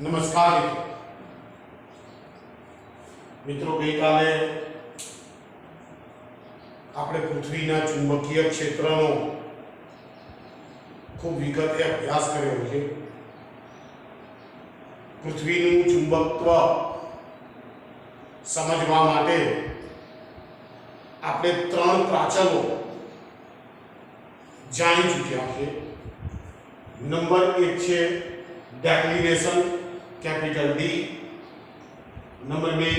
નમસ્કાર મિત્રો, ગઈકાલે આપણે પૃથ્વીના ચુંબકીય ક્ષેત્રનો ખૂબ વિગતે અભ્યાસ કર્યો છે. પૃથ્વીનું ચુંબકત્વ સમજવા માટે આપણે ત્રણ પ્રાચલો જાણી ચૂક્યા છે. નંબર 1 છે declination, capital D. Number 2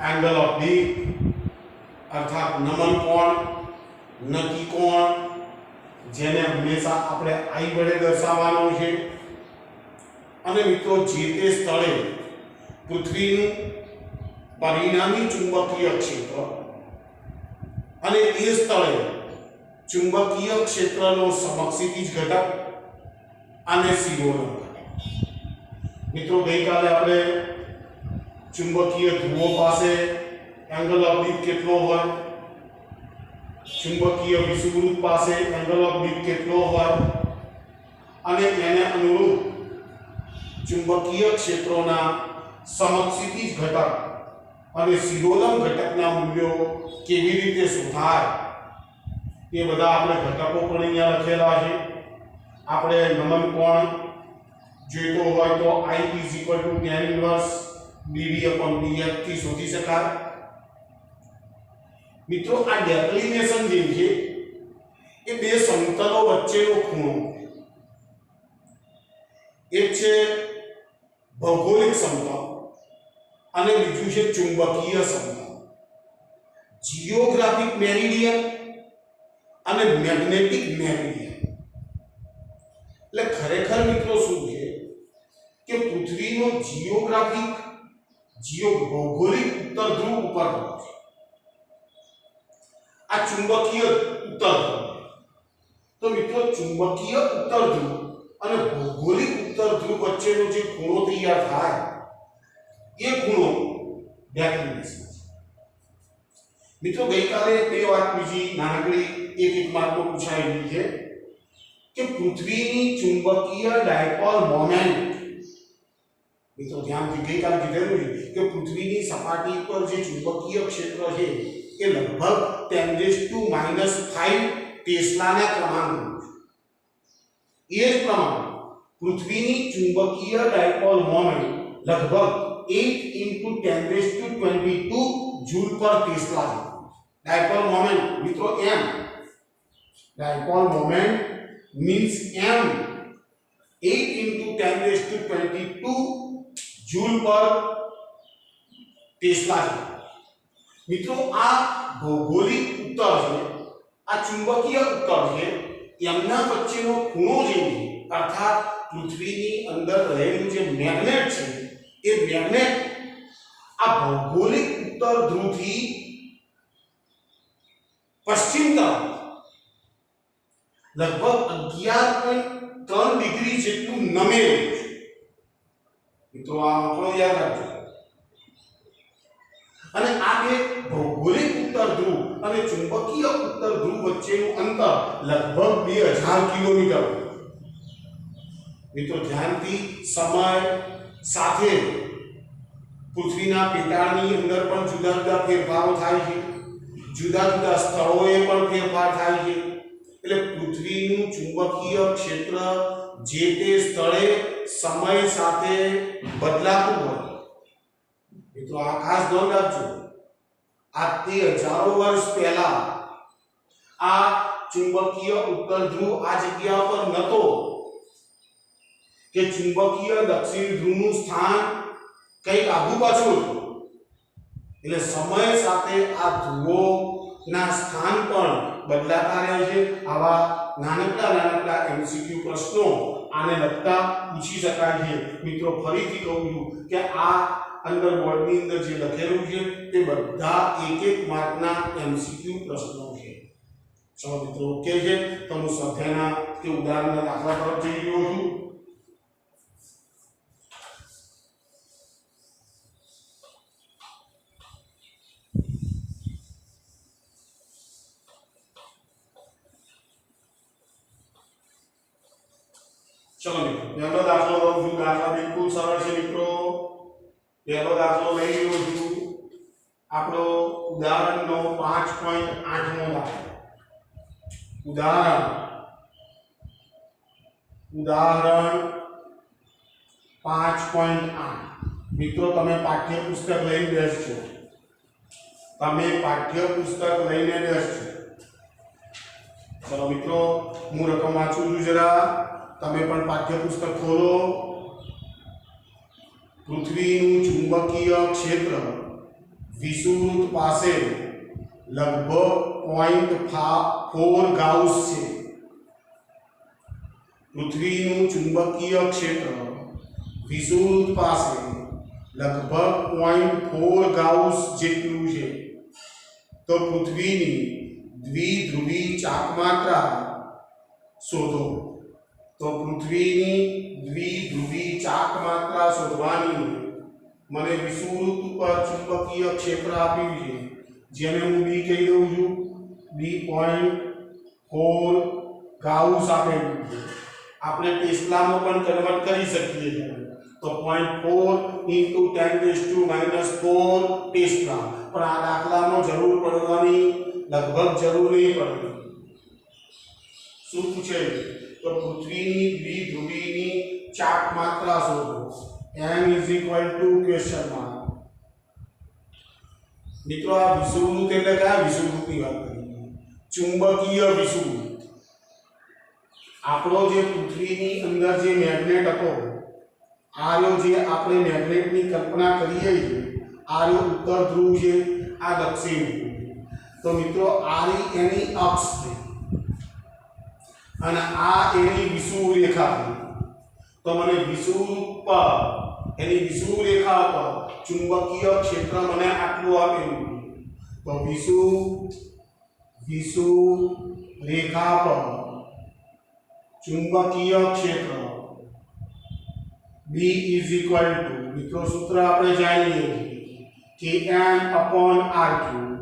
angle of D अर्थात नमन कोण, नक्की कोण, જેને હંમેશા આપણે I વડે દર્શાવવાનો છે. અને મિત્રો, જે તે સ્થળે પૃથ્વીનું પરિણામી ચુંબકીય ક્ષેત્ર અને એ સ્થળે ચુંબકીય ક્ષેત્રનો સમક્ષિતિજ ઘટક અને શિરોલંબ. મિત્રો, ગઈકાલે આપણે ચુંબકીય ધ્રુવો પાસે એંગલ ઓફ ડી કેટલો હોય, ચુંબકીય વિષુવવૃત્ત પાસે એંગલ ઓફ ડી કેટલો હોય અને એને અનુરૂપ ચુંબકીય ક્ષેત્રોના સમક્ષિતિજ ઘટક અને શિરોલંબ ઘટકના મૂલ્યો કેવી રીતે શોધાય એ બધા આપણે ઘટકો પણ અહીંયા લખેલા છે. આપણે નમન કોણ જોઈતો હોય તો I tan inverse dV/dx થી શોધી શકાય. મિત્રો, આ ડેક્લિનેશન જે છે એ બે સમતલો વચ્ચેનો ખૂણો, એક છે ભૌગોલિક સમતલ અને બીજું છે ચુંબકીય સમતલ. જીઓગ્રાફિક મેરિડિયન અને મેગ્નેટિક મેરિડિયન. એટલે ખરેખર મિત્રો શું છે કે પૃથ્વીનો ભૌગોલિક ઉત્તર ધ્રુવ ઉપર છે, આ ચુંબકીય ઉત્તર ધ્રુવ. તો મિત્રો, ચુંબકીય ઉત્તર ધ્રુવ અને ભૌગોલિક ઉત્તર ધ્રુવ વચ્ચેનો જે ખૂણો તૈયાર થાય એ ખૂણો ડેક્લિનેશન છે. મિત્રો, ગઈકાલે બે વાત બીજી નાનકડી એક માર્કમાં પૂછાયેલી છે કે પૃથ્વીની ચુંબકીય ડાયપોલ મોમેન્ટ. મિત્રો, ધ્યાનથી ગઈકાલે કીધેલું છે કે પૃથ્વીની સપાટી પર જે ચુંબકીય ક્ષેત્ર છે એ લગભગ 10⁻⁵ ટેસ્લાના ક્રમાંકનું છે. એ જ પ્રમાણે પૃથ્વીની ચુંબકીય ડાયપોલ મોમેન્ટ લગભગ 8 × 10⁻22 જૂલ પર ટેસ્લા છે. ડાયપોલ મોમેન્ટ મિત્રો m, dipole moment means m 8 × 10⁻22 joule પર ટેસ્લા છે. મિત્રો, આ ભૌગોલિક ઉત્તર છે, આ ચુંબકીય ઉત્તર છે, એમના વચ્ચેનો ખૂણો જે છે અર્થાત પૃથ્વીની અંદર રહેલું જે મેગ્નેટ છે એ મેગ્નેટ આ ભૌગોલિક ઉત્તર ધ્રુવથી પશ્ચિમ તરફ લગભગ 11.3 ડિગ્રી જેટલું નમેલું છે. મિત્રો, આ આંકડો યાદ રાખજો. અને આ બે ભૌગોલિક ઉત્તર ધ્રુવ અને ચુંબકીય ઉત્તર ધ્રુવ વચ્ચેનું અંતર લગભગ 2000 કિલોમીટર. મિત્રો, ધ્યાનથી સમય સાથે પૃથ્વીના પેટાળની અંદર પણ જુદા જુદા ફેરફારો થાય છે, જુદા જુદા સ્થળોએ પણ ફેરફાર થાય છે. એટલે પૃથ્વીનું ચુંબકીય ક્ષેત્ર જે તે સ્થળે સમય સાથે બદલાતું હોય. મિત્રો, આ ખાસ ધ્યાન રાખજો. આ તે હજારો વર્ષ પહેલા આ ચુંબકીય ઉત્તર ધ્રુવ આ જગ્યા પર નહોતો કે ચુંબકીય દક્ષિણ ધ્રુવનું સ્થાન કંઈક આગુ પાછું હતું. એટલે સમય સાથે આ ધ્રુવોના સ્થાન પણ બદલાતા રહે છે. આવા નાનકડા MCQ પ્રશ્નો આને લગતા પૂછી શકાય છે. મિત્રો, ફરીથી કહું છું કે આ અંદર બોર્ડની અંદર જે લખેલું છે તે બધા એક માર્કના MCQ પ્રશ્નો છે. ચલો મિત્રો, ઓકે છે. તો હું સ્વાધ્યાયના કે ઉદાહરણના દાખલા તરફ જઈ રહ્યો છું. चलो मित्रों पहलो दाखलो लઉં છું दाखला बिल्कुल सरल છે મિત્રો पहलो दाखलो લઈ રહ્યો છું આપણો ઉદાહરણનો 5.8મો દાખલો ઉદાહરણ 5.8 મિત્રો તમે પાઠ્યપુસ્તક લઈને બેસજો चलो मित्रों હું રકમ વાંચું છું જરા તમે પણ પાઠ્યપુસ્તક ખોલો પૃથ્વીનું ચુંબકીય ક્ષેત્ર વિષુવવૃત્ત પાસે લગભગ 0.4 ગાઉસ છે પૃથ્વીનું ચુંબકીય ક્ષેત્ર વિષુવવૃત્ત પાસે લગભગ 0.4 ગાઉસ જેટલું છે તો પૃથ્વીની દ્વિધ્રુવી ચાકમાત્રા શોધો तो पृथ्वीनी द्विध्रुवी चाकमात्रा शोधवानी मने विषुववृत्त पर चुंबकीय क्षेत्र आप्युं छे जेने हूँ बी कही दઉં છું b.4 गाउस आपेલું છે આપણે ટેસ્લામાં પણ કન્વર્ટ કરી શકીએ છીએ तो 0.4 × 10⁻⁴ ટેસ્લા પણ આ દાખલામાં જરૂર પડવાની લગભગ જરૂર નહીં પડે શું પૂછે तो पृथ्वीनी द्विध्रुवीनी चाकमात्रा शोधो m क्वेश्चन मार्क मित्रों आ विषुववृत्त એટલે કયા વિષુવવૃત્તની વાત કરીએ ચુંબકીય વિષુવવૃત્ત આપણો જે પૃથ્વીની અંદર જે મેગ્નેટ હતો આનો જે આપણે મેગ્નેટની કલ્પના કરીએ છીએ આનો ઉત્તર ધ્રુવ છે આ દક્ષિણ ધ્રુવ તો મિત્રો આની એની અક્ષ છે અને આ એની વિષુવ રેખા છે તો મને વિષુવવૃત્ત પર એની વિષુવ રેખા પર ચુંબકીય ક્ષેત્ર મને આટલું આપેલું તો વિષુવ રેખા પર ચુંબકીય ક્ષેત્ર B મિત્રો સૂત્ર આપણે જાણીએ છીએ કે m/r3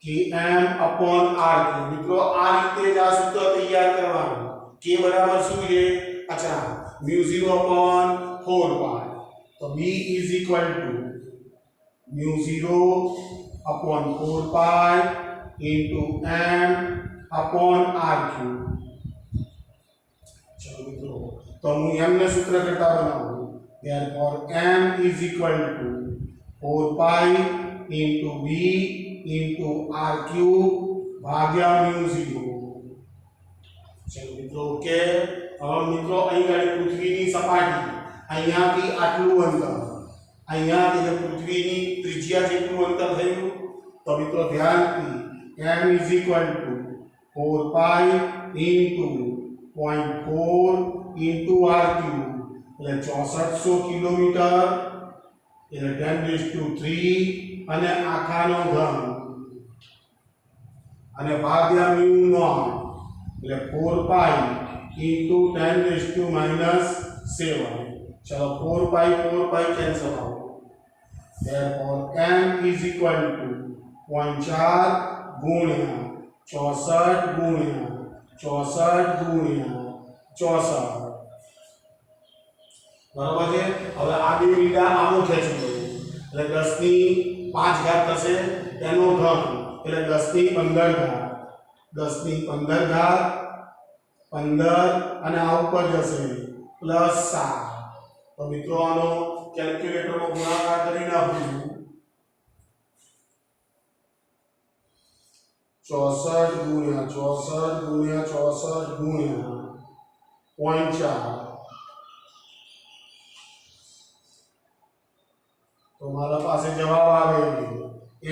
km/r3 મિત્રો આ રીતે જ આ સૂત્ર તૈયાર કરવાનું k બરાબર શું છે अच्छा μ0/4π तो b μ0/4π m/r3 चलो मित्रों तो હું m ને સૂત્ર કરતા બનાવું therefore m 4π × b × r³ ભાગ્યા μ0 चलो मित्रों ओके अब मित्रों અહીં ગાડી પૃથ્વીની સપાટી અહીંયાથી આટલું અંતર અહીંયાથી જે પૃથ્વીની ત્રિજ્યા જેટલું અંતર થયું તો મિત્રો ધ્યાનથી m 4π × 0.4 × r³ એટલે 6400 કિલોમીટર એટલે 10⁻³ અને આખાનો ઘન અને ભાગ્યા μ0 એટલે 4π × 10⁻⁻7 चलो 4π कैंसिल आउट therefore m 0.4 गुणिया 64 गुणिया 64 बराबर है હવે આ બે મીડા આનો ખેંચી એટલે 10 ની 5 ઘાત થશે એનો ઘન એટલે 10 ની 15 ઘાત 10 ની 15 ઘાત 15 અને આ ઉપર જશે +7 તો મિત્રો આનો કેલ્ક્યુલેટરમાં ગુણાકાર કરી નાખું 64 ગુણ્યા 64 ગુણ્યા 64 ગુણ્યા 0.4 तो हमारा पास जवाब आ गए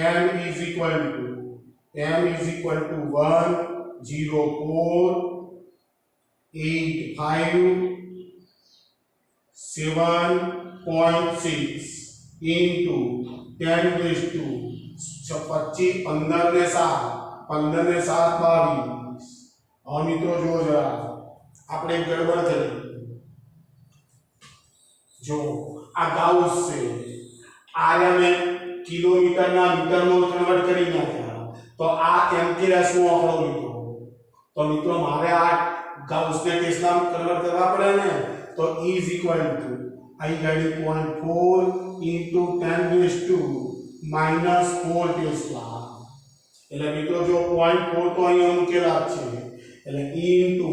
m = 10485.6 into 10⁻²5 15 ને 7 22 હવે મિત્રો જો જરા આપણે ગડબડ કરી જો આ ગાઉસ છે आर्या में किलोमीटर ना मीटर में कन्वर्ट करी नाख्या तो आ एम की राशि में आंकड़ो लीधो तो मित्रों मारे आ गाउस ने टेस्ला में कन्वर्ट करवा पड़े ने तो E इज इक्वल टू आई गाड़ी 0.4 into 10⁻⁻4 ટેસ્લા એટલે મિત્રો જો 0.4 તો અહીંયા મૂકેલા છે એટલે E into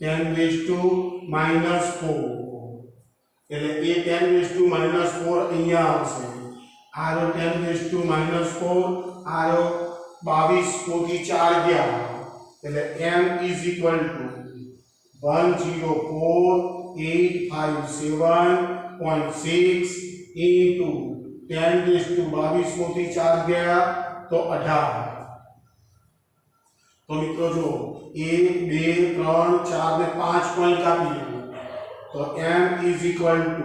10⁻⁻4 એટલે એ 10⁻⁻4 અહીંયા આવશે આરો 10⁻⁻4 આરો 22 થી 4 ગયા એટલે m is equal to 104,857.6 into 10⁻22 થી 4 ગયા તો 18 तो मित्रों जो 1 2 3 4 ने 5 पॉइंट कापी तो m is equal to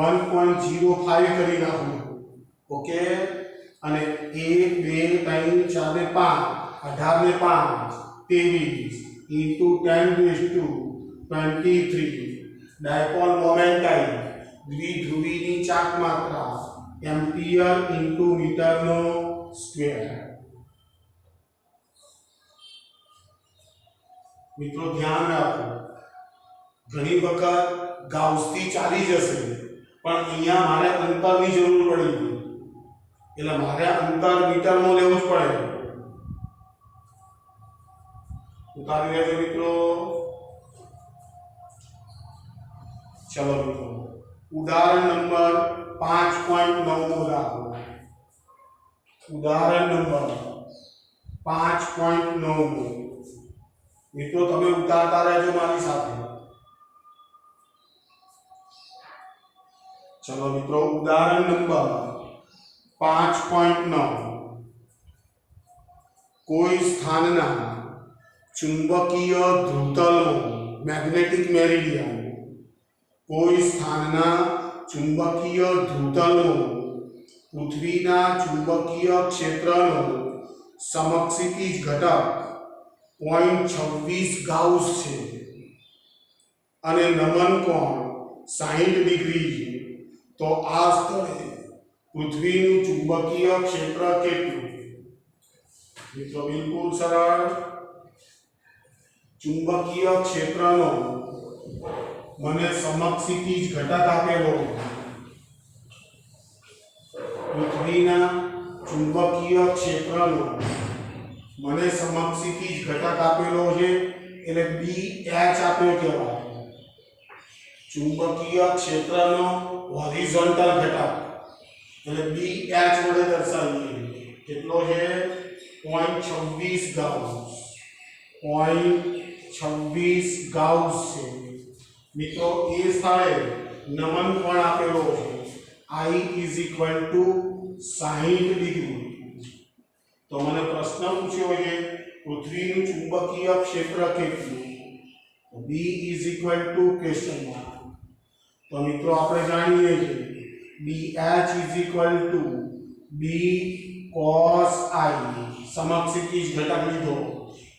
1.05 કરી નાખું ओके અને 1 2 3 4 ને 5 18 ને 5 23 into 10⁻23 डायपोल मोमेंट आई द्विध्रुवीની ચાક માત્રા એમ્પિયર into મીટરનો સ્ક્વેર मित्रों ध्यान रखो घनी वखत गाउस थी चाली जशे पण अहींया मारे अंतरनी जरूर पड़ी એટલે મારે અંતર મીટરમાં લેવું જ પડે ઉતારી લેજો મિત્રો चलो मित्रों उदाहरण नंबर 5.9 दाखलो उदाहरण नंबर 5.9 मित्रों तमे उतारता रहजो मारी साथे चलो मित्रों उदाहरण नंबर 5.9 कोई स्थानना चुंबकीय ध्रुवतलनो मैग्नेटिक मेरिडियन कोई स्थानना चुंबकीय ध्रुवतलनो पृथ्वीना चुंबकीय क्षेत्रनो समक्षितिज घटक 0.26 गाउस छे अने नमन कोण 60 डिग्री छे तो आ स्थळे पृथ्वीनुं चुंबकीय क्षेत्र केटलुं मित्रों बिल्कुल सरल चुंबकीय क्षेत्रनो मने समक्षितिज घटक आपेलो पृथ्वीना चुंबकीय क्षेत्रनो मने समक्षितिज घटक आपेलो छे એટલે BH આપ્યો કહેવાય चुंबकीय क्षेत्रनो હોરિઝોન્ટલ ઘટક એટલે BH વડે દર્શાવીએ કેટલો છે 0.26 ગાઉસ 0.26 ગાઉસ છે મિત્રો એ સ્થળે નમન કોણ આપેલો છે I is equal to 60 degree तो मैंने प्रश्न पूछो है पृथ्वीનું चुंबकीय क्षेत्र કેટલું B is equal to question mark तो मित्रों આપણે જાણીએ છીએ BH is equal to B cos I સમક્ષિતિજ ઘટક લીધો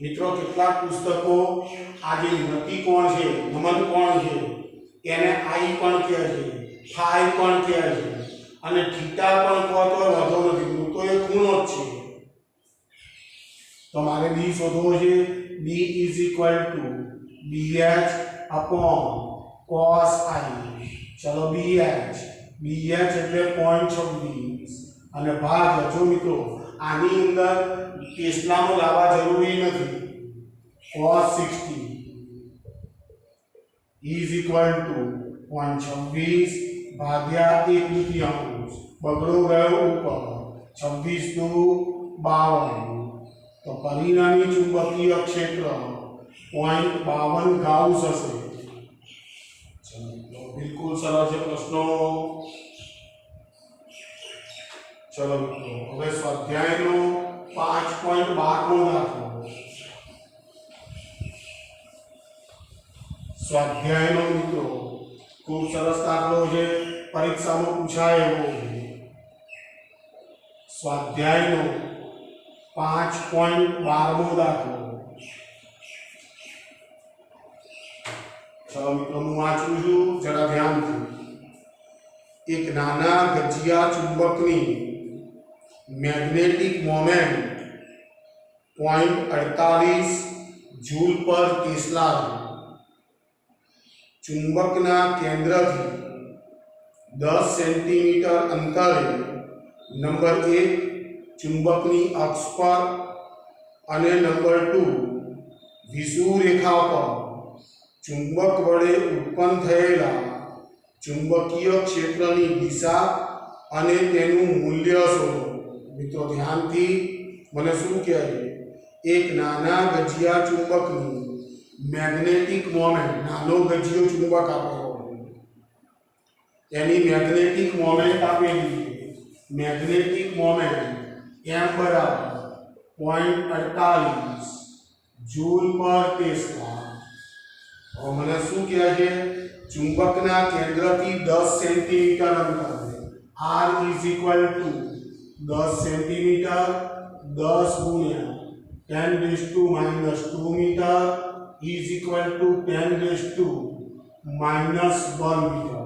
मित्रों કેટલાક પુસ્તકો આ જે નતિ કોણ છે નમન કોણ છે એને I પણ કહે છે phi પણ કહે છે અને થીટા પણ કહો તો વાંધો નથી તો એ ખૂણો જ છે तो हमारे b शोधो है b is equal to bh upon cos I चलो bh એટલે 0.26 અને ભાગ જો મિત્રો આની અંદર ટેસ્લાનો લાવવા જરૂરી નથી cos 60 is equal to 0.26 ભાગ્યા 1/2 બગડો ગયો ઉપર 26 * 52 तो परिणामी चुंबकीय क्षेत्र 0.52 गाउस हशे चलो बिल्कुल सरल छे प्रश्नो चलो मित्रों हवे स्वाध्यायनो 5.12 नो दाखलो स्वाध्यायनो मित्रों खूब सरस दाखलो छे परीक्षामां पूछाय एवो छे स्वाध्यायनो 5.12 दाखलो चलो मित्रों हूँ वाँचू छू जरा ध्यान थी एक नाना गजिया चुंबकनी magnetic moment 0.48 joule per tesla ચુંબકના કેન્દ્રથી 10 સેન્ટીમીટર અંતરે નંબર 1 ચુંબકની અક્ષ પર અને નંબર 2 વિષુવવૃત્ત રેખા પર ચુંબક વડે ઉત્પન્ન થયેલા ચુંબકીય ક્ષેત્રની દિશા અને તેનું મૂલ્ય શોધો। મિત્રો ધ્યાનથી મને શું કહે છે, એક નાના ગજિયા ચુંબકની મેગ્નેટિક મોમેન્ટ, નાનો ગજિયો ચુંબક આપેલો એની મેગ્નેટિક મોમેન્ટ આપેલી છે, મેગ્નેટિક મોમેન્ટ m બરાબર 0.48 જૂલ પર ટેસ્લા। હવે મને શું કહે છે, ચુંબકના કેન્દ્રથી 10 સેન્ટીમીટર અંતરે r is equal to 10 centimetre 10 ગુણ્યા 10⁻² metre is equal to 10⁻⁻1 metre.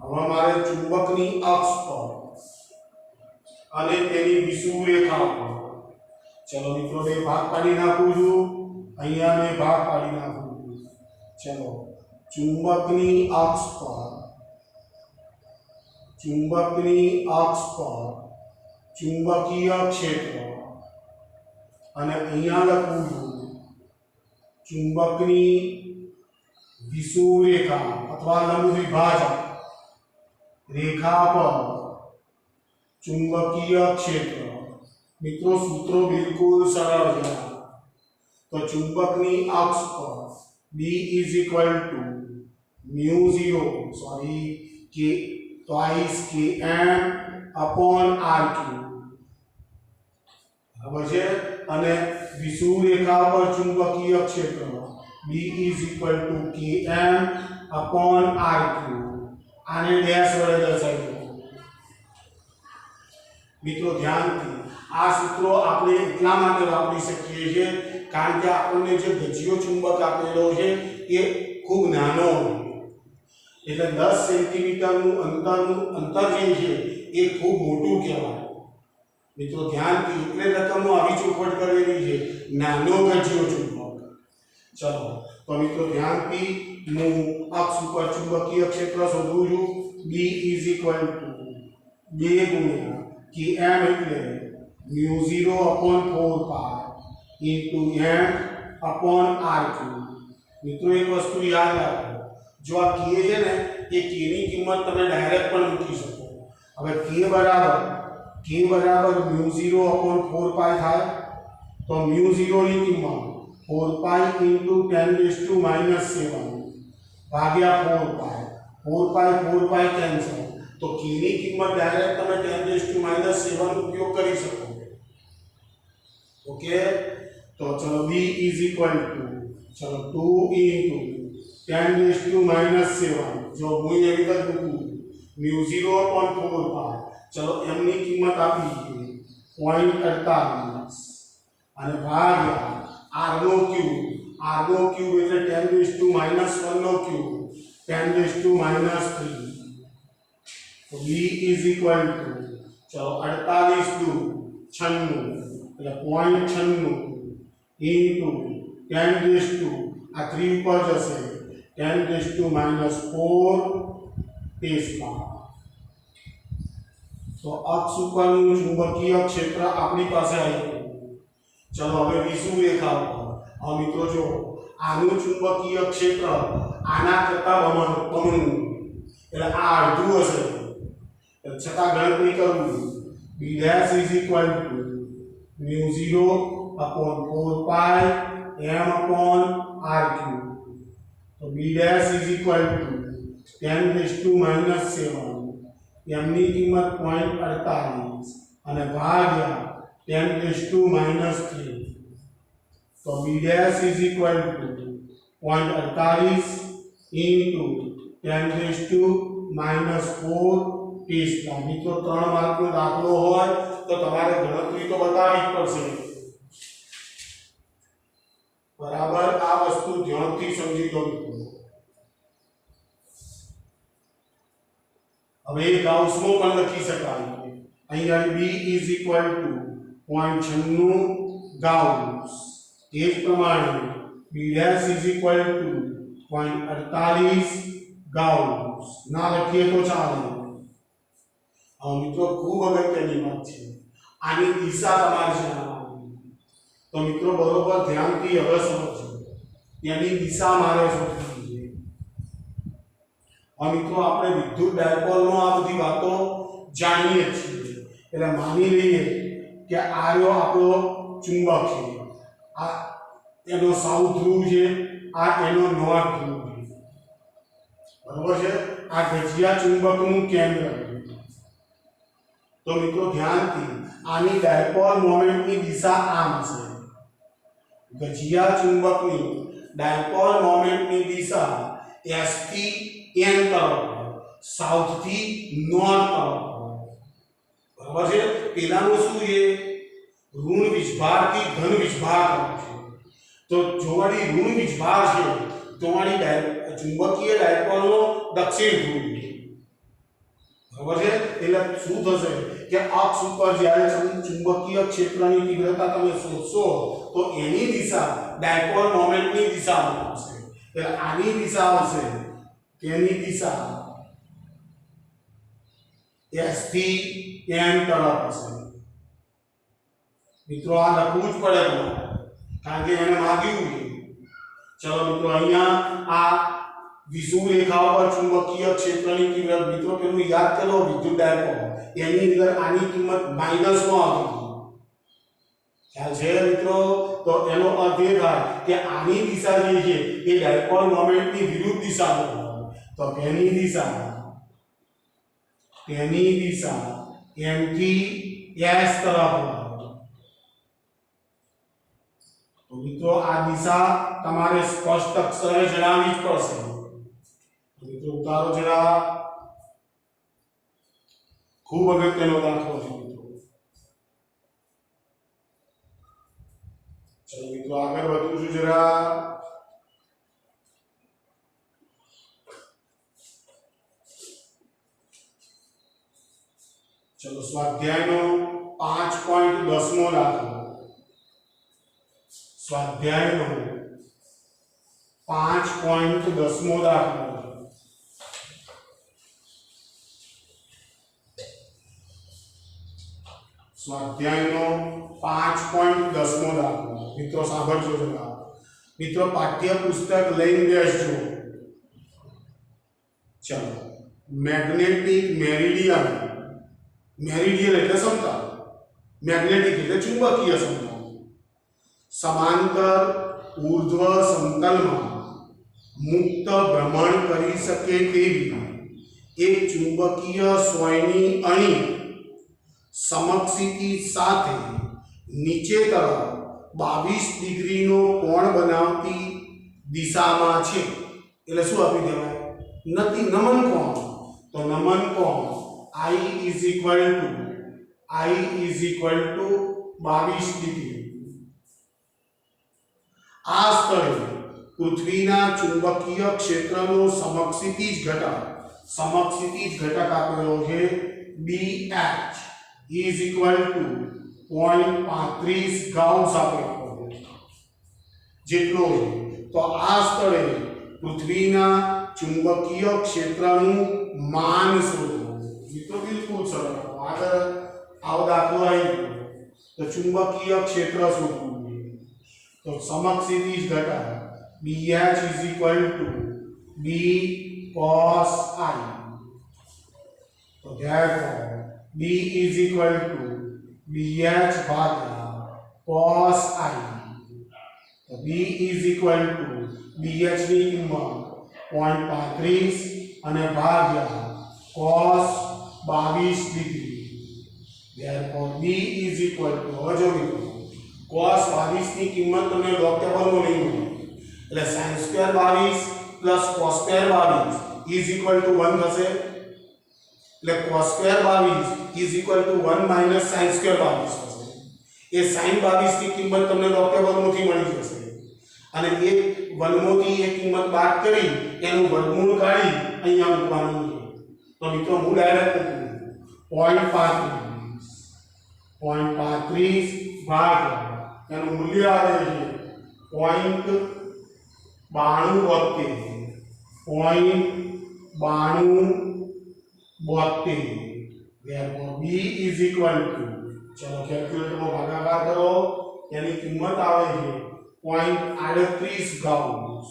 હવે મારે ચુંબકની અક્ષ પર અને તેની વિષુવવૃત્ત રેખા પર, ચલો મિત્રો બે ભાગ પાડી નાખું છું, અહીંયા મેં ભાગ પાડી નાખું છું। ચલો ચુંબકની અક્ષ પર ચુંબકીય ક્ષેત્ર અને અહીંયા લખું છું ચુંબકની વિષુવવૃત્ત રેખા અથવા લંબ દ્વિભાજક રેખા પર ચુંબકીય ક્ષેત્ર। મિત્રો સૂત્રો બિલકુલ સરળ છે। તો ચુંબકની અક્ષ પર B is equal to k twice km upon r cube બરાબર છે। અને વિષુવવૃત્ત રેખા પર ચુંબકીય ક્ષેત્ર B is equal to km upon r cube। આને ડેશ વડે દર્શાવી દો। મિત્રો ધ્યાનથી આ સૂત્રો આપણે એટલા માટે વાપરી શકીએ છીએ કારણ કે આપણને જે ગજિયો ચુંબક આપેલો છે એ ખૂબ નાનો છે, એટલે 10 સેન્ટીમીટરનું અંતર જે છે એ ખૂબ મોટું કહેવાય। મિત્રો ધ્યાનથી એટલે રકમો આવી ચોખવટ કરેલી છે, નાનો ગજિયો ચુંબક। ચલો તો મિત્રો ધ્યાનથી હું અક્ષ ઉપર ચુંબકીય ક્ષેત્ર શોધું છું। B is equal to 2 ગુણ્યા km એટલે μ0/4 into m upon r cube। મિત્રો એક વસ્તુ યાદ રાખો, જો આ k છે ને એ k ની કિંમત તમે ડાયરેક્ટ પણ મૂકી શકો। હવે k બરાબર μ0/4 થાય તો μ0 ની કિંમત 4 into 10⁻⁻7 ભાગ્યા 4 કેન્સલ, તો k ની કિંમત ડાયરેક્ટ તમે 10⁻⁻7 ઉપયોગ કરી શકો। ओके, तो चलो b is equal to चलो 2 into 10⁻⁻7 जो હું એવી રીતે મૂકું μ0/4 चलो m ની કિંમત આપી છે 0.48 અને ભાગ્યા r નો ક્યુબ એટલે 10⁻⁻1 નો ક્યુબ 10⁻3। तो b is equal to चलो 48 2 96 એટલે 0.96 into 10 આ 3 ઉપર જશે 10⁻⁴ ટેસ્લા। તો અક્ષ ઉપરનું ચુંબકીય ક્ષેત્ર આપણી પાસે આવ્યું। ચલો હવે વિષુવવૃત્ત રેખા ઉપર, હવે મિત્રો જો આનું ચુંબકીય ક્ષેત્ર આના કરતા બમણું એટલે આ અડધું હશે, છતાં ગણતરી કરું b dash is equal to μ0/4 m upon r cube। तो b dash is equal to 10⁻⁻7 m ની કિંમત 0.48 અને ભાગ્યા 10⁻3। તો b dash is equal to 0.48 into 10⁻⁴ tesla. મિત્રો 3 માર્કનો દાખલો હોય તો તમારે ગણતરી તો બતાવવી જ પડશે, બરાબર। આ વસ્તુ ધ્યાનથી સમજી લો મિત્રો। હવે ગાઉસમાં પણ લખી શકાય, અહીંયા b is equal to 0.96 gauss. એ જ પ્રમાણે b dash is equal to 0.48 gauss ના લખીએ તો ચાલે। હવે મિત્રો ખૂબ અગત્યની વાત છે, આની દિશા તમારે જાણવાની। તો મિત્રો બરોબર ધ્યાનથી હવે સમજો, એની દિશા મારે શોધવી છે। હવે મિત્રો આપણે વિદ્યુત ડાયપોલનો આ બધી વાતો જાણીએ છીએ, એટલે માની લઈએ કે આ રહ્યો આપણો ચુંબક છે, આ એનો સાઉથ ધ્રુવ છે, આ એનો નોર્થ ધ્રુવ છે, બરોબર છે। આ ગજિયા ચુંબકનું કેન્દ્ર છે। તો મિત્રો ધ્યાનથી આની ડાયપોલ મોમેન્ટની દિશા આમ છે। ગજિયા ચુંબકની ડાયપોલ મોમેન્ટની દિશા s થી n તરફ, સાઉથ થી નોર્થ તરફ, બરાબર છે। પેલાનું શું છે, ઋણ વિજભારથી ધન વિજભાર તરફ છે। તો જોવાળી ઋણ વિજભાર છે તો વાળી ચુંબકીય ડાયપોલનો દક્ષિણ ધ્રુવ છે, બરાબર છે। એટલે શું થશે કે અક્ષ ઉપર જ્યારે ચુંબકીય ક્ષેત્રની તીવ્રતા તમે શોધશો તો એની દિશા ડાયપોલ મોમેન્ટની દિશામાં આવશે। એટલે આની દિશા આવશે, તેની દિશા s થી n તરફ હશે। મિત્રો આ લખવું જ પડે તમારે, કારણ કે એને માગ્યું છે। ચલો મિત્રો અહીંયા આ વિષુવ રેખા પર ચુંબકીય ક્ષેત્રની કિંમત, મિત્રો પેલું યાદ કરો વિદ્યુત ડાયપોલ, એની અંદર આની કિંમત માઈનસ માં આવતી, ખ્યાલ છે મિત્રો? તો એનો અર્થ એ થાય કે આની દિશા જે છે એ ડાયપોલ મોમેન્ટની વિરુદ્ધ દિશામાં હોય, તો તેની દિશા m થી s તરફ હોય। તો મિત્રો આ દિશા તમારે સ્પષ્ટ અક્ષરે જણાવવી જ પડશે। મિત્રો ઉતારો જરા, ખૂબ અગત્યનો દાખલો છે મિત્રો। ચલો મિત્રો આગળ વધું છું જરા। ચલો સ્વાધ્યાયનો 5.10મો દાખલો, સ્વાધ્યાયનો 5.10મો દાખલો। સ્વાધ્યાયનો 5.10મો દાખલો મિત્રો સાંભળજો જરા। મિત્રો પાઠ્યપુસ્તક લઈને બેસજો। ચલો, મેગ્નેટિક મેરિડિયન, મેરિડિયન એટલે સમતલ, મેગ્નેટિક એટલે ચુંબકીય સમતલ, સમાંતર ઊર્ધ્વ સમતલમાં મુક્ત ભ્રમણ કરી શકે તેવી એક ચુંબકીય સોયની અણી સમક્ષિતિ સાથે નીચે તરફ 22 ડિગ્રીનો કોણ બનાવતી દિશામાં છે। એટલે શું આપી દેવાય, નમન કોણ। તો નમન કોણ I is equal to 22 degree. આ સ્થળે પૃથ્વીના ચુંબકીય ક્ષેત્રનો સમક્ષિતિજ ઘટક આપેલો છે BH is equal to 0.35 Gauss આપેલો જેટલો છે। તો આ સ્થળે પૃથ્વીના ચુંબકીય ક્ષેત્રનું માન શોધો। મિત્રો બિલકુલ સરળ, આગળ આવો દાખલો આવી ગયો તો ચુંબકીય ક્ષેત્ર શોધવું, તો સમક્ષિતિજ ઘટક BH is equal to B cos I। તો therefore B is equal to BH ભાગ્યા cos I। તો B is equal to BH ની કિંમત 0.35 અને ભાગ્યા cos 22 degree. therefore B is equal to, હવે જો મિત્રો cos 22 ની કિંમત તમને લોગ ટેબલમાં નહીં મળે, એટલે sin square 22 plus cos square 22 is equal to 1 થશે। એટલે cos square 22 is equal to 1 minus sin square 22 થશે। એ sin 22 ની કિંમત તમને લોગ ટેબલમાંથી મળી જશે, અને એક વર્ગમૂળથી એક કિંમત બાદ કરી એનું વર્ગમૂળ કાઢી અહીંયા મૂકવાનું છે। તો મિત્રો હું ડાયરેક્ટ 0.35 ભાગ્યા એનું મૂલ્ય આવે છે 0.92 વખતે 0.9272 therefore b is equal to चलो कैलकुलेटर में भागाकार करो यानी कीमत आवे છે 0.38 ગાઉસ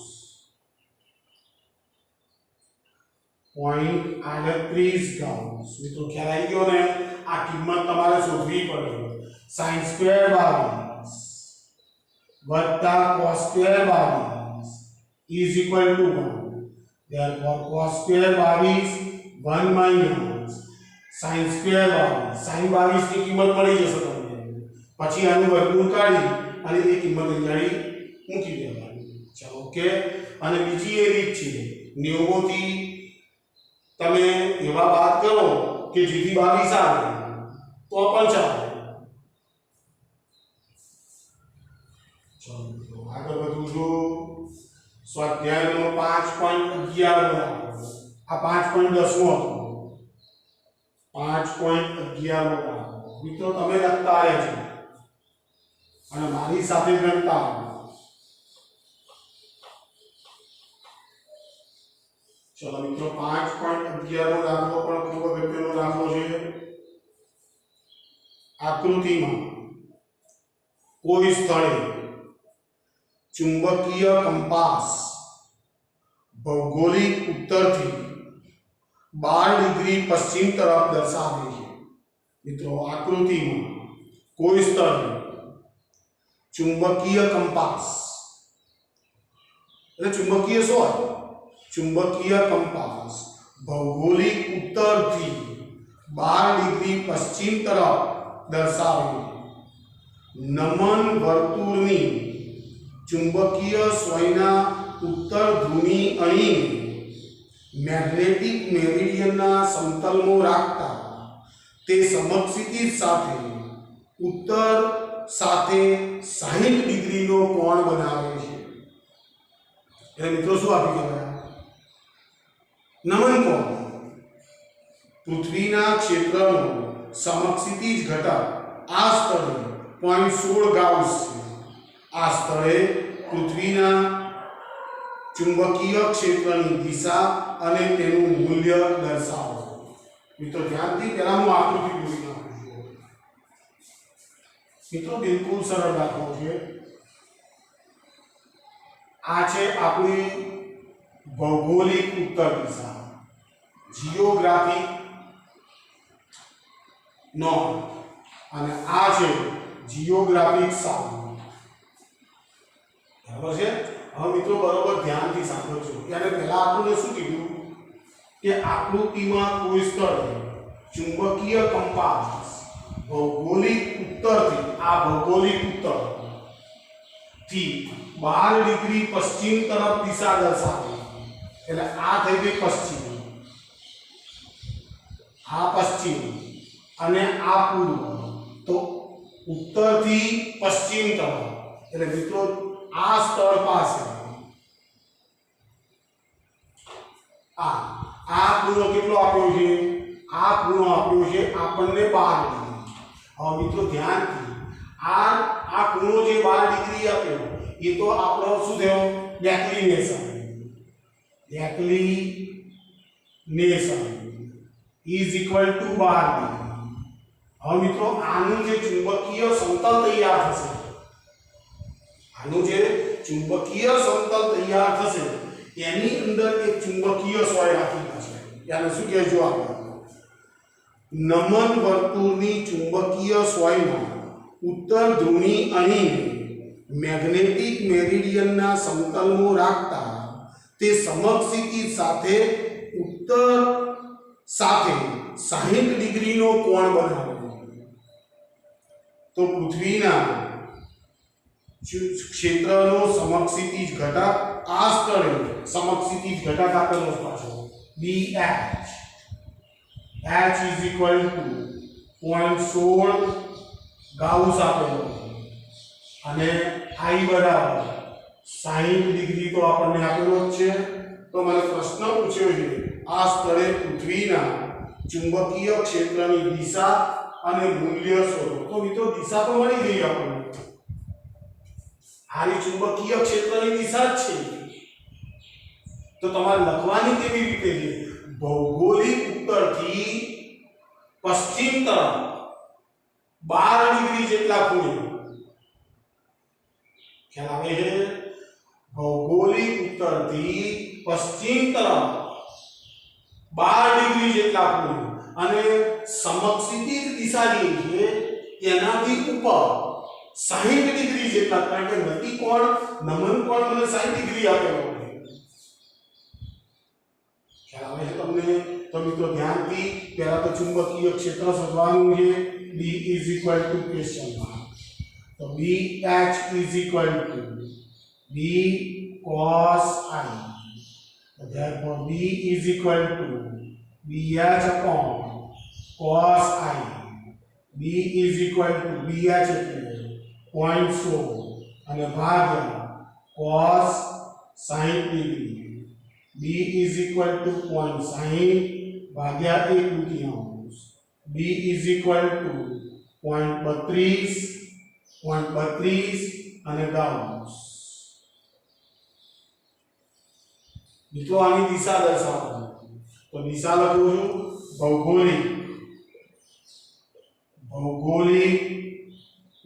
0.38 ગાઉસ મિત્રો ખ્યાલ આવી ગયો ને આ કિંમત તમારે શોધવી પડે sin સ્ક્વેર 22 વત્તા cos square 22 is equal to 1 therefore cos square 22 1 minus sin square 22 sin 22 ની કિંમત મળી જશે તમને પછી આનું વર્ગમૂળ કાઢી અને એ કિંમત અહીં મૂકી દેવાની ચાલો ઓકે અને બીજી એ રીત છે 90 થી તમે એવા વાત કરો કે જેથી 22 આવે તો પણ ચાલે ચાલો આગળ વધું જો સ્વાધ્યાયનો 5.11 આ 5.10 હતો 5.11 મિત્રો તમે લખતા રહેજો અને મારી સાથે ગણતા ચલો મિત્રો 5.11 નો દાખલો પણ ખૂબ અગત્યનો દાખલો છે આકૃતિમાં કોઈ સ્થળે ચુંબકીય કંપાસ ભૌગોલિક ઉત્તરથી 12 ડિગ્રી પશ્ચિમ તરફ દર્શાવે છે મિત્રો આકૃતિમાં કોઈ સ્થળે ચુંબકીય કંપાસ એટલે ચુંબકીય શું ચુંબકીય કંપાસ ભૌગોલિક ઉત્તરથી 12 ડિગ્રી પશ્ચિમ તરફ દર્શાવે નમન વર્તુળની ચુંબકીય સ્વયના ઉત્તર ધ્રુવની અણી મેગ્નેટિક મેરિડિયનના સમતલમાં રાખતા તે સમક્ષિતિજ સાથે ઉત્તર સાથે 60 ડિગ્રીનો કોણ બનાવે છે એટલે મિત્રો શું આપી ગયા નમન કોણ પૃથ્વીના ક્ષેત્રનો સમક્ષિતિજ ઘટક આ સ્થળે 0.16 ગાઉસ છે આ સ્થળે પૃથ્વીના ચુંબકીય ક્ષેત્રની દિશા અને તેનું મૂલ્ય દર્શાવો મિત્રો ધ્યાનથી પહેલા હું આકૃતિ દોરી નાખું છું મિત્રો બિલકુલ સરળ દાખલો છે આ છે આપણી ભૌગોલિક ઉત્તર દિશા જીઓગ્રાફિક નોર્થ અને આ છે જીઓગ્રાફિક સાઉથ બરાબર છે હવે મિત્રો બરોબર ધ્યાનથી સાંભળજો ત્યારે પહેલા આપણને શું કીધું કે આકૃતિમાં કોઈ સ્થળે ચુંબકીય કંપાસ ભૌગોલિક ઉત્તરથી આ ભૌગોલિક ઉત્તર થી 12 ડિગ્રી પશ્ચિમ તરફ દિશા દર્શાવે એટલે આ થઈ ગઈ પશ્ચિમ આ પશ્ચિમ અને આ પૂર્વ તો ઉત્તરથી પશ્ચિમ તરફ એટલે મિત્રો આ સ્થળ પાસે આ ખૂણો કેટલો આપ્યો છે આ ખૂણો આપ્યો છે આપણને 12 ડિગ્રી હવે મિત્રો ધ્યાનથી આ ખૂણો જે 12 ડિગ્રી આપ્યો એ તો આપણો શું થયો ડેક્લિનેશન ઇઝ ઇક્વલ ટુ 12 ડિગ્રી હવે મિત્રો આનું જે ચુંબકીય સમતલ તૈયાર થશે આનું જે ચુંબકીય સમતલ તૈયાર થશે એની અંદર એક ચુંબકીય સોય રાખેલા છે યાને શું કહેજો આપણે નમન વર્તુળની ચુંબકીય સોયમાં ઉત્તર ધ્રુવની અણી મેગ્નેટિક મેરિડિયનના સમતલમાં રાખતા તે સમક્ષિતિજ સાથે ઉત્તર સાથે 60 ડિગ્રીનો કોણ બનાવે તો પૃથ્વીના ક્ષેત્રનો સમક્ષિતિજ ઘટક આ સ્થળે સમક્ષિતિજ ઘટક આપેલો પાછો BH H is equal to 0.16 Gauss આપેલો અને I બરાબર 60 ડિગ્રી તો આપણને આપેલો જ છે તો મને પ્રશ્ન પૂછ્યો છે આ સ્થળે પૃથ્વીના ચુંબકીય ક્ષેત્રની દિશા અને મૂલ્ય શોધો તો મિત્રો દિશા તો મળી ગઈ આપણને આની ચુંબકીય ક્ષેત્રની દિશા જ છે तो તમારે લખવાની કેવી રીતે છે? ભૌગોલિક ઉત્તરથી પશ્ચિમ તરફ 12 ડિગ્રી જેટલા ખૂણે. ખ્યાલ આવે છે? ભૌગોલિક ઉત્તરથી પશ્ચિમ તરફ 12 ડિગ્રી જેટલા ખૂણે અને સમક્ષિતિજ દિશા જે છે એનાથી ઉપર 60 ડિગ્રી જેટલા, કારણ કે નતિ કોણ નમન કોણ મને 60 ડિગ્રી આપેલો છે. ખ્યાલ આવે છે તમને? તો મિત્રો ધ્યાનથી પહેલા તો ચુંબકીય ક્ષેત્ર શોધવાનું છે. B is equal to question mark. તો BH is equal to B cos I. So therefore B is equal to BH upon cos I. B is equal to BH એટલે 0.16 અને ભાગ્યા cos 60 degree. B is equal to 0.60 ભાગ્યા 1/2. B is equal to 0.32 અને Gauss. મિત્રો આની દિશા દર્શાવો. તો દિશા લખું છું ભૌગોલિક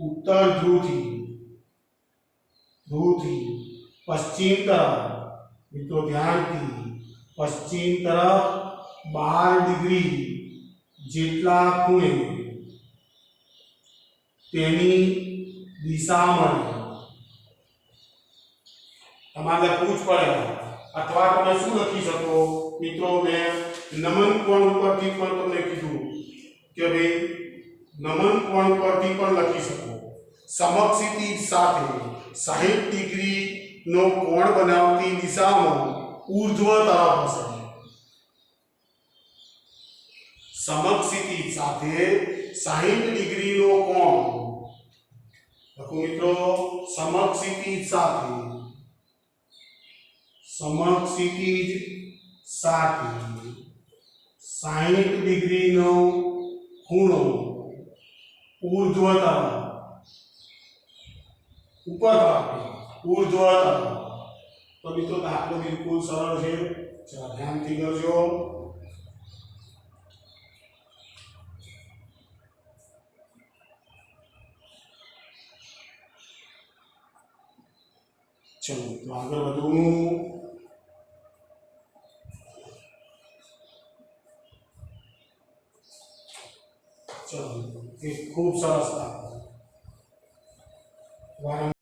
ઉત્તર ધ્રુવથી પશ્ચિમ તરફ. મિત્રો ધ્યાનથી પશ્ચિમ તરફ 12 ડિગ્રી જેટલા ખૂણે તેની દિશા મળે. તમારે લખવું જ પડે, અથવા તમે શું લખી શકો મિત્રો? મેં નમન કોણ ઉપરથી પણ તમને કીધું કે ભાઈ નમન કોણ પરથી પણ લખી શકો. સમક્ષિતિજ સાથે 60 ડિગ્રી નો કોણ બનાવતી દિશામાં ઊર્ધ્વ તરફ હશે. સમક્ષિતિજ સાથે 60 ડિગ્રીનો કોણ લખો મિત્રો. સમક્ષિતિજ સાથે 60 ડિગ્રીનો ખૂણો ઊર્ધ્વ તરફ, ઉપર તરફ, ઊર્ધ્વ તરફ. તો મિત્રો દાખલો બિલકુલ સરળ છે, જરા ધ્યાનથી કરજો. ચલો તો આગળ વધવું. ચલો એક ખૂબ સરસ દાખલો.